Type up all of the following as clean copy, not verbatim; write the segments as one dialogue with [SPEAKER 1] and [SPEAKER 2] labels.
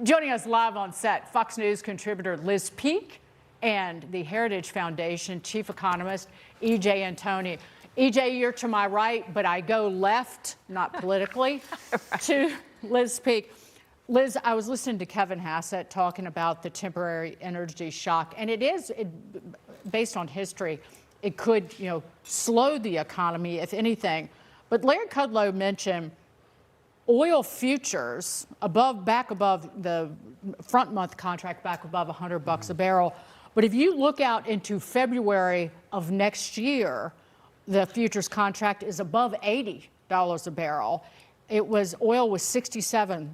[SPEAKER 1] Joining us live on set, Fox News contributor Liz Peek and the Heritage Foundation chief economist E.J. Antoni. E.J., you're to my right, but I go left, not politically, right, to Liz Peek. Liz, I was listening to Kevin Hassett talking about the temporary energy shock, and based on history, it could, slow the economy, if anything. But Larry Kudlow mentioned oil futures back above the front month contract, back above $100 a barrel. But if you look out into February of next year, the futures contract is above $80 a barrel. Oil was $67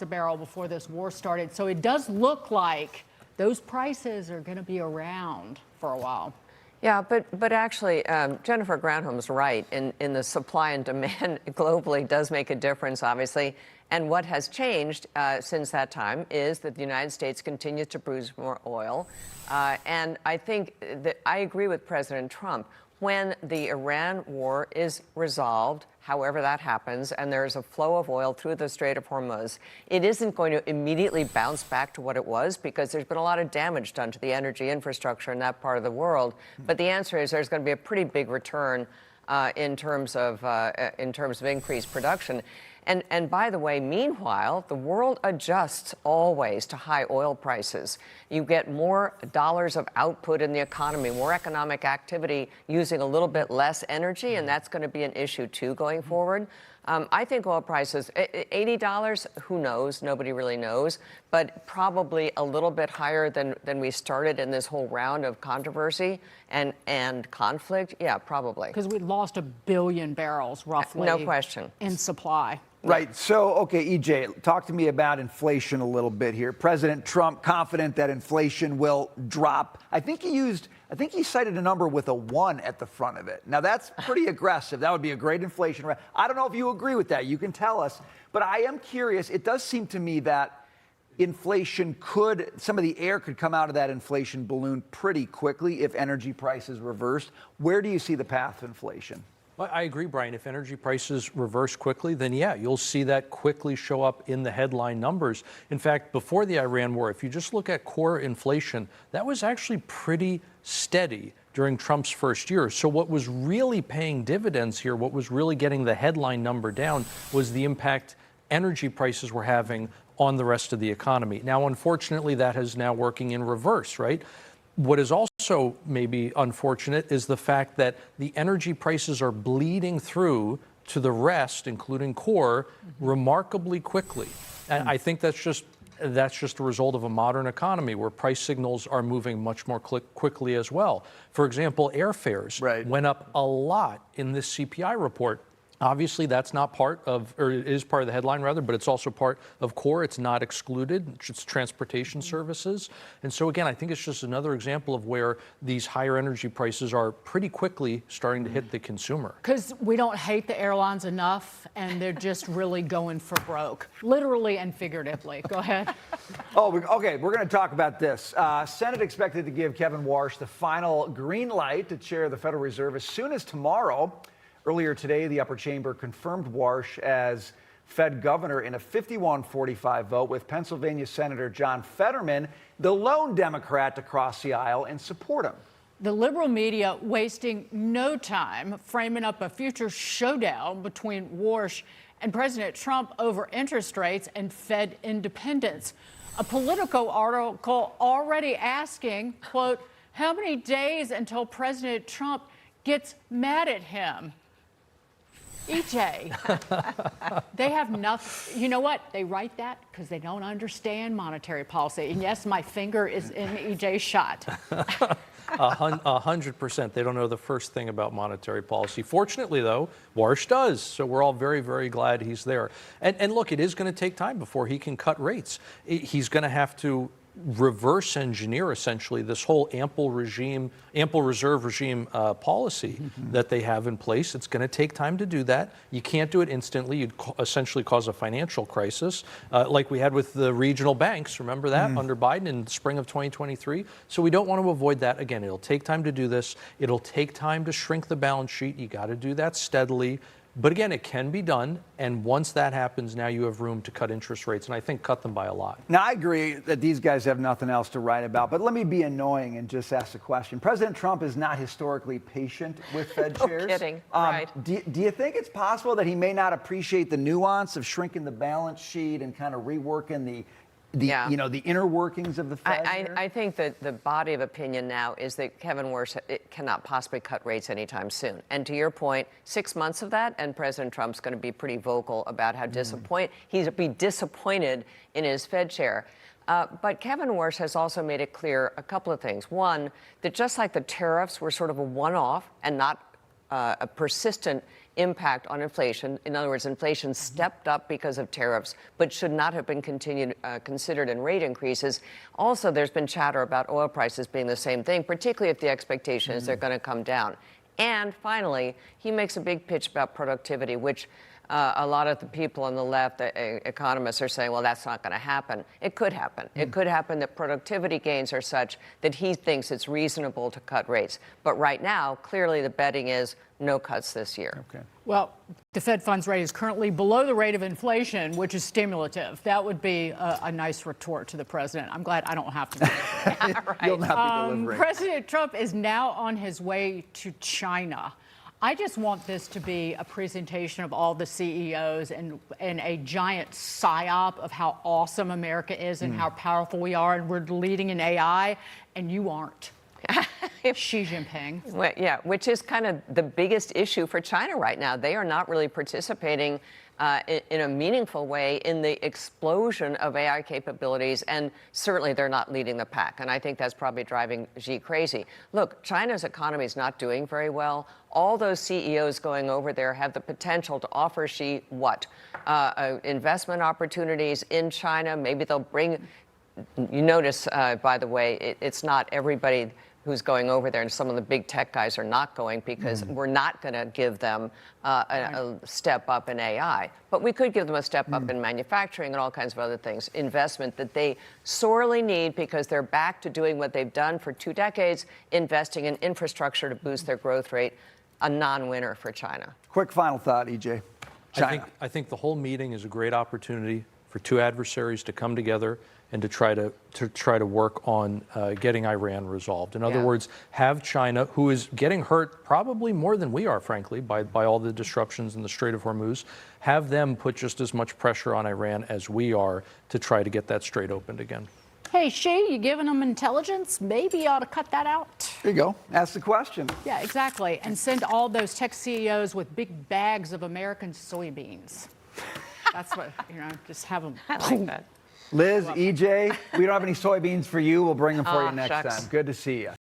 [SPEAKER 1] a barrel before this war started. So it does look like those prices are going to be around for a while.
[SPEAKER 2] Yeah, but actually, Jennifer Granholm's right. In the supply and demand globally does make a difference, obviously. And what has changed since that time is that the United States continues to produce more oil. And I think that I agree with President Trump. When the Iran war is resolved, however that happens, and there's a flow of oil through the Strait of Hormuz, it isn't going to immediately bounce back to what it was because there's been a lot of damage done to the energy infrastructure in that part of the world. But the answer is there's going to be a pretty big return in terms of increased production. And by the way, meanwhile, the world adjusts always to high oil prices. You get more dollars of output in the economy, more economic activity using a little bit less energy, and that's going to be an issue, too, going forward. I think oil prices, $80, who knows? Nobody really knows, but probably a little bit higher than we started in this whole round of controversy and conflict. Yeah, probably.
[SPEAKER 1] Because we lost 1 billion barrels, roughly.
[SPEAKER 2] No question.
[SPEAKER 1] In supply.
[SPEAKER 3] Right. So, okay, E.J., talk to me about inflation a little bit here. President Trump confident that inflation will drop. I think he cited a number with a 1 at the front of it. Now, that's pretty aggressive. That would be a great inflation rate. I don't know if you agree with that. You can tell us. But I am curious. It does seem to me that some of the air could come out of that inflation balloon pretty quickly if energy prices reversed. Where do you see the path of inflation?
[SPEAKER 4] Well, I agree, Brian. If energy prices reverse quickly, then yeah, you'll see that quickly show up in the headline numbers. In fact, before the Iran war, if you just look at core inflation, that was actually pretty steady during Trump's first year. So what was really paying dividends here, what was really getting the headline number down, was the impact energy prices were having on the rest of the economy. Now, unfortunately, that is now working in reverse, right? What is also maybe unfortunate is the fact that the energy prices are bleeding through to the rest, including core, remarkably quickly. And I think that's just a result of a modern economy where price signals are moving much more quickly as well. For example, airfares went up a lot in this CPI report. Obviously, that's not part of, or it is part of the headline rather, but it's also part of core. It's not excluded. It's transportation services. And so again, I think it's just another example of where these higher energy prices are pretty quickly starting to hit the consumer. Because
[SPEAKER 1] we don't hate the airlines enough, and they're just really going for broke, literally and figuratively. Go ahead.
[SPEAKER 3] Okay, we're going to talk about this. Senate expected to give Kevin Warsh the final green light to chair the Federal Reserve as soon as tomorrow. Earlier today, the upper chamber confirmed Warsh as Fed governor in a 51-45 vote, with Pennsylvania Senator John Fetterman, the lone Democrat, to cross the aisle and support him.
[SPEAKER 1] The liberal media wasting no time framing up a future showdown between Warsh and President Trump over interest rates and Fed independence. A Politico article already asking, quote, how many days until President Trump gets mad at him? EJ, they have nothing. You know what? They write that because they don't understand monetary policy. And yes, my finger is in EJ's shot.
[SPEAKER 4] 100%. They don't know the first thing about monetary policy. Fortunately, though, Warsh does. So we're all very, very glad he's there. And look, it is going to take time before he can cut rates. He's going to have to reverse engineer essentially this whole ample reserve regime policy that they have in place. It's going to take time to do that. You can't do it instantly. You'd essentially cause a financial crisis like we had with the regional banks. Remember that under Biden in the spring of 2023? So we don't want to avoid that. Again, it'll take time to do this. It'll take time to shrink the balance sheet. You got to do that steadily. But again, it can be done. And once that happens, now you have room to cut interest rates, and I think cut them by a lot.
[SPEAKER 3] Now, I agree that these guys have nothing else to write about, but let me be annoying and just ask a question. President Trump is not historically patient with Fed chairs.
[SPEAKER 2] No kidding. Right.
[SPEAKER 3] Do you think it's possible that he may not appreciate the nuance of shrinking the balance sheet and kind of reworking the inner workings of the Fed?
[SPEAKER 2] I think that the body of opinion now is that Kevin Warsh cannot possibly cut rates anytime soon. And to your point, 6 months of that, and President Trump's going to be pretty vocal about how he'll be disappointed in his Fed chair. But Kevin Warsh has also made it clear a couple of things. One, that just like the tariffs were sort of a one-off and not a persistent impact on inflation. In other words, inflation stepped up because of tariffs, but should not have been considered in rate increases. Also, there's been chatter about oil prices being the same thing, particularly if the expectation is they're going to come down. And finally, he makes a big pitch about productivity, which a lot of the people on the left, economists, are saying, well, that's not going to happen. It could happen. It could happen that productivity gains are such that he thinks it's reasonable to cut rates. But right now, clearly the betting is no cuts this year.
[SPEAKER 3] Okay.
[SPEAKER 1] Well, the Fed funds rate is currently below the rate of inflation, which is stimulative. That would be a nice retort to the president. I'm glad I don't have to.
[SPEAKER 2] Right.
[SPEAKER 3] You'll not be delivering.
[SPEAKER 1] President Trump is now on his way to China. I just want this to be a presentation of all the CEOs and a giant psyop of how awesome America is and how powerful we are, and we're leading in AI, and you aren't. Xi Jinping.
[SPEAKER 2] Well, yeah, which is kind of the biggest issue for China right now. They are not really participating in a meaningful way in the explosion of AI capabilities, and certainly they're not leading the pack. And I think that's probably driving Xi crazy. Look, China's economy is not doing very well. All those CEOs going over there have the potential to offer Xi what? Investment opportunities in China. Maybe they'll bring. You notice, by the way, it's not everybody who's going over there, and some of the big tech guys are not going because we're not going to give them a step up in AI. But we could give them a step up in manufacturing and all kinds of other things, investment that they sorely need because they're back to doing what they've done for 2 decades, investing in infrastructure to boost their growth rate, a non-winner for China.
[SPEAKER 3] Quick final thought, EJ. China.
[SPEAKER 4] I think the whole meeting is a great opportunity for two adversaries to come together and to try to work on getting Iran resolved. In other words, have China, who is getting hurt probably more than we are, frankly, by all the disruptions in the Strait of Hormuz, have them put just as much pressure on Iran as we are to try to get that strait opened again.
[SPEAKER 1] Hey, Xi, you giving them intelligence? Maybe you ought to cut that out.
[SPEAKER 3] There you go. Ask the question.
[SPEAKER 1] Yeah, exactly. And send all those tech CEOs with big bags of American soybeans. That's what, just have them.
[SPEAKER 2] I like that.
[SPEAKER 3] Liz, EJ, we don't have any soybeans for you. We'll bring them for you next
[SPEAKER 2] shucks.
[SPEAKER 3] time. Good to see you.